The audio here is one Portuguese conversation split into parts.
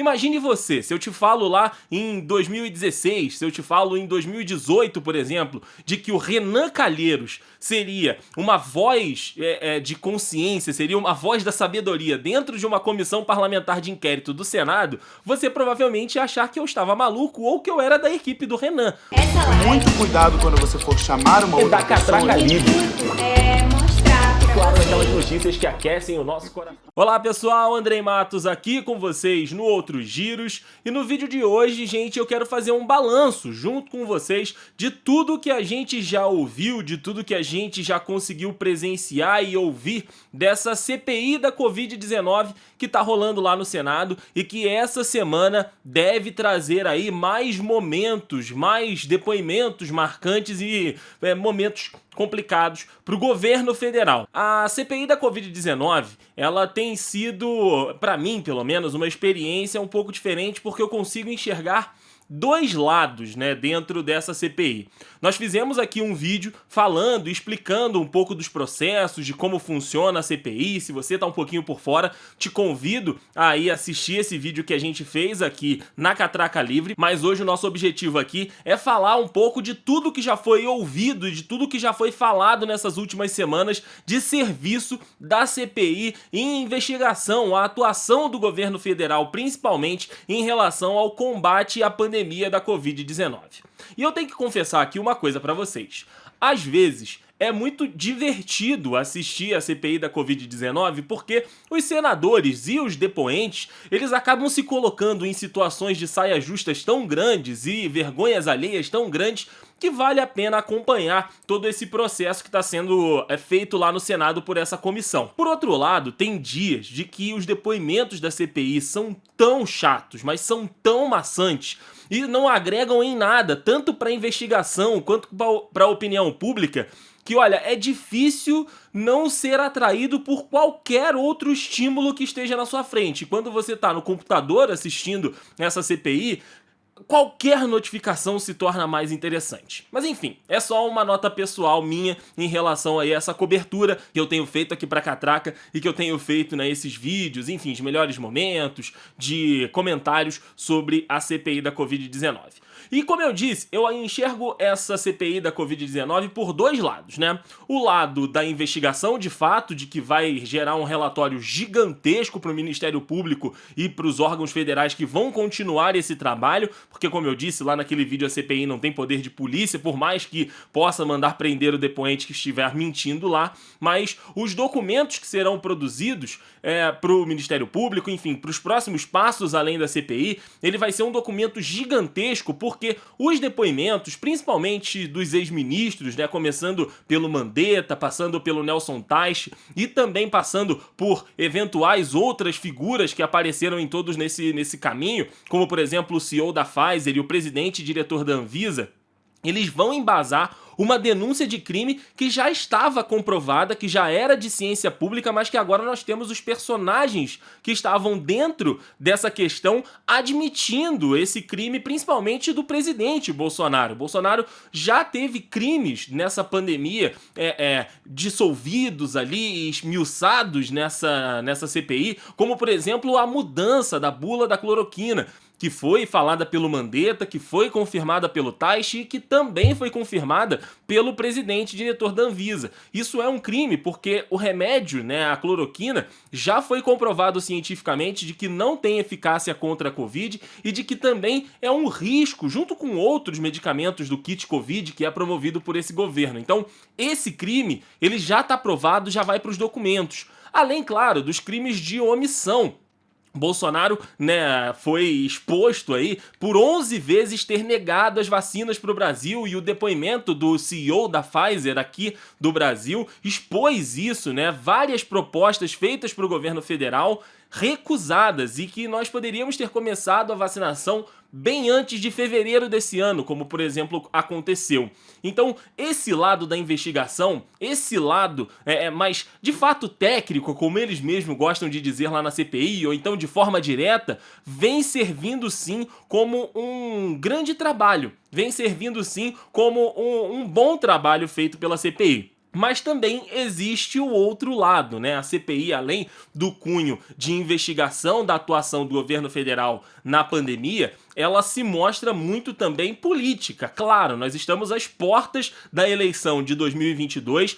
Imagine você, se eu te falo lá em 2016, se eu te falo em 2018, por exemplo, de que o Renan Calheiros seria uma voz de consciência, seria uma voz da sabedoria dentro de uma comissão parlamentar de inquérito do Senado, você provavelmente ia achar que eu estava maluco ou que eu era da equipe do Renan. Muito cuidado quando você for chamar uma outra pessoa. Claro, aquelas notícias que aquecem o nosso coração. Olá pessoal, Andrei Matos aqui com vocês no Outros Giros. E no vídeo de hoje, gente, eu quero fazer um balanço junto com vocês de tudo que a gente já ouviu, de tudo que a gente já conseguiu presenciar e ouvir dessa CPI da Covid-19 que tá rolando lá no Senado e que essa semana deve trazer aí mais momentos, mais depoimentos marcantes e momentos complicados para o governo federal. A CPI da Covid-19, ela tem sido, para mim pelo menos, uma experiência um pouco diferente porque eu consigo enxergar dois lados, né, dentro dessa CPI. Nós fizemos aqui um vídeo falando, explicando um pouco dos processos, de como funciona a CPI. Se você tá um pouquinho por fora, te convido a ir assistir esse vídeo que a gente fez aqui na Catraca Livre, mas hoje o nosso objetivo aqui é falar um pouco de tudo que já foi ouvido e de tudo que já foi falado nessas últimas semanas de serviço da CPI em investigação, a atuação do governo federal, principalmente em relação ao combate à pandemia da Covid-19. E eu tenho que confessar aqui uma coisa pra vocês. Às vezes é muito divertido assistir a CPI da Covid-19 porque os senadores e os depoentes, eles acabam se colocando em situações de saias justas tão grandes e vergonhas alheias tão grandes que vale a pena acompanhar todo esse processo que está sendo feito lá no Senado por essa comissão. Por outro lado, tem dias de que os depoimentos da CPI são tão chatos, mas são tão maçantes e não agregam em nada, tanto para a investigação quanto para a opinião pública, que olha, é difícil não ser atraído por qualquer outro estímulo que esteja na sua frente. Quando você está no computador assistindo essa CPI, qualquer notificação se torna mais interessante. Mas enfim, é só uma nota pessoal minha em relação a essa cobertura que eu tenho feito aqui pra Catraca e que eu tenho feito nesses vídeos, enfim, de melhores momentos, de comentários sobre a CPI da Covid-19. E como eu disse, eu enxergo essa CPI da Covid-19 por dois lados, né? O lado da investigação, de fato, de que vai gerar um relatório gigantesco para o Ministério Público e para os órgãos federais que vão continuar esse trabalho, porque como eu disse lá naquele vídeo, a CPI não tem poder de polícia, por mais que possa mandar prender o depoente que estiver mentindo lá, mas os documentos que serão produzidos para o Ministério Público, enfim, para os próximos passos além da CPI, ele vai ser um documento gigantesco, porque os depoimentos, principalmente dos ex-ministros, né, começando pelo Mandetta, passando pelo Nelson Teich e também passando por eventuais outras figuras que apareceram em todos nesse caminho, como por exemplo o CEO da Pfizer e o presidente e diretor da Anvisa, eles vão embasar uma denúncia de crime que já estava comprovada, que já era de ciência pública, mas que agora nós temos os personagens que estavam dentro dessa questão admitindo esse crime, principalmente do presidente Bolsonaro. Bolsonaro já teve crimes nessa pandemia dissolvidos ali, esmiuçados nessa CPI, como por exemplo a mudança da bula da cloroquina, que foi falada pelo Mandetta, que foi confirmada pelo Teich e que também foi confirmada pelo presidente e diretor da Anvisa. Isso é um crime porque o remédio, né, a cloroquina, já foi comprovado cientificamente de que não tem eficácia contra a Covid e de que também é um risco, junto com outros medicamentos do kit Covid que é promovido por esse governo. Então, esse crime, ele já está provado, já vai para os documentos. Além, claro, dos crimes de omissão. Bolsonaro, né, foi exposto aí por 11 vezes ter negado as vacinas para o Brasil e o depoimento do CEO da Pfizer aqui do Brasil expôs isso, né, várias propostas feitas para o governo federal recusadas e que nós poderíamos ter começado a vacinação bem antes de fevereiro desse ano, como por exemplo aconteceu. Então esse lado da investigação, esse lado mais de fato técnico, como eles mesmos gostam de dizer lá na CPI, ou então de forma direta, vem servindo sim como um grande trabalho, vem servindo sim como um bom trabalho feito pela CPI. Mas também existe o outro lado, né? A CPI, além do cunho de investigação da atuação do governo federal na pandemia, ela se mostra muito também política. Claro, nós estamos às portas da eleição de 2022,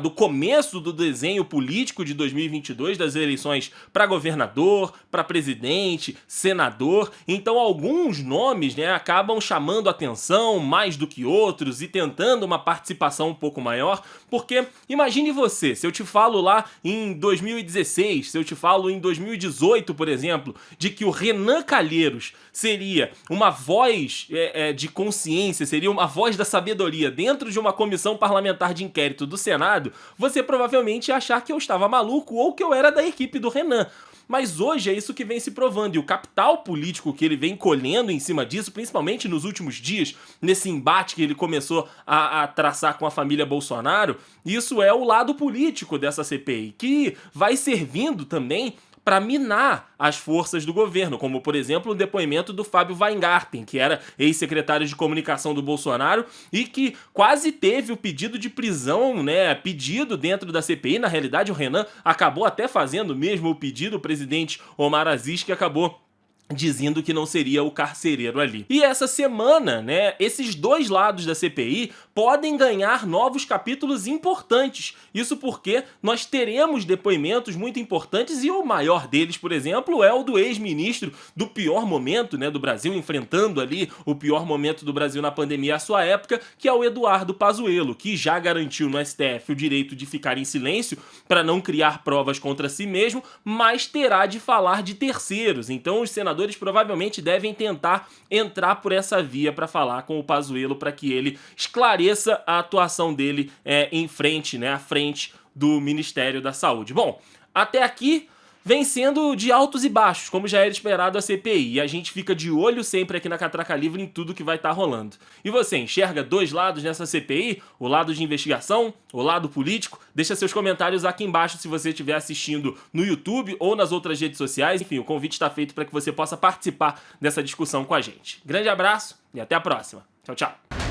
do começo do desenho político de 2022, das eleições para governador, para presidente, senador. Então alguns nomes, né, acabam chamando atenção mais do que outros e tentando uma participação um pouco maior, porque imagine você, se eu te falo lá em 2016, se eu te falo em 2018, por exemplo, de que o Renan Calheiros seria uma voz de consciência, seria uma voz da sabedoria dentro de uma comissão parlamentar de inquérito do Senado, você provavelmente ia achar que eu estava maluco ou que eu era da equipe do Renan. Mas hoje é isso que vem se provando, e o capital político que ele vem colhendo em cima disso, principalmente nos últimos dias, nesse embate que ele começou a traçar com a família Bolsonaro, isso é o lado político dessa CPI, que vai servindo também para minar as forças do governo, como, por exemplo, o depoimento do Fábio Weingarten, que era ex-secretário de comunicação do Bolsonaro e que quase teve o pedido de prisão, né, pedido dentro da CPI. Na realidade, o Renan acabou até fazendo mesmo o pedido, o presidente Omar Aziz, que acabou dizendo que não seria o carcereiro ali. E essa semana, né, esses dois lados da CPI podem ganhar novos capítulos importantes. Isso porque nós teremos depoimentos muito importantes e o maior deles, por exemplo, é o do ex-ministro do pior momento, né, do Brasil, enfrentando ali o pior momento do Brasil na pandemia à sua época, que é o Eduardo Pazuello, que já garantiu no STF o direito de ficar em silêncio para não criar provas contra si mesmo, mas terá de falar de terceiros. Então os senadores provavelmente devem tentar entrar por essa via para falar com o Pazuello para que ele esclareça a atuação dele em frente, né, à frente do Ministério da Saúde. Bom, até aqui vem sendo de altos e baixos, como já era esperado a CPI, e a gente fica de olho sempre aqui na Catraca Livre em tudo que vai estar rolando. E você enxerga dois lados nessa CPI? O lado de investigação? O lado político? Deixa seus comentários aqui embaixo se você estiver assistindo no YouTube ou nas outras redes sociais. Enfim, o convite está feito para que você possa participar dessa discussão com a gente. Grande abraço e até a próxima. Tchau, tchau.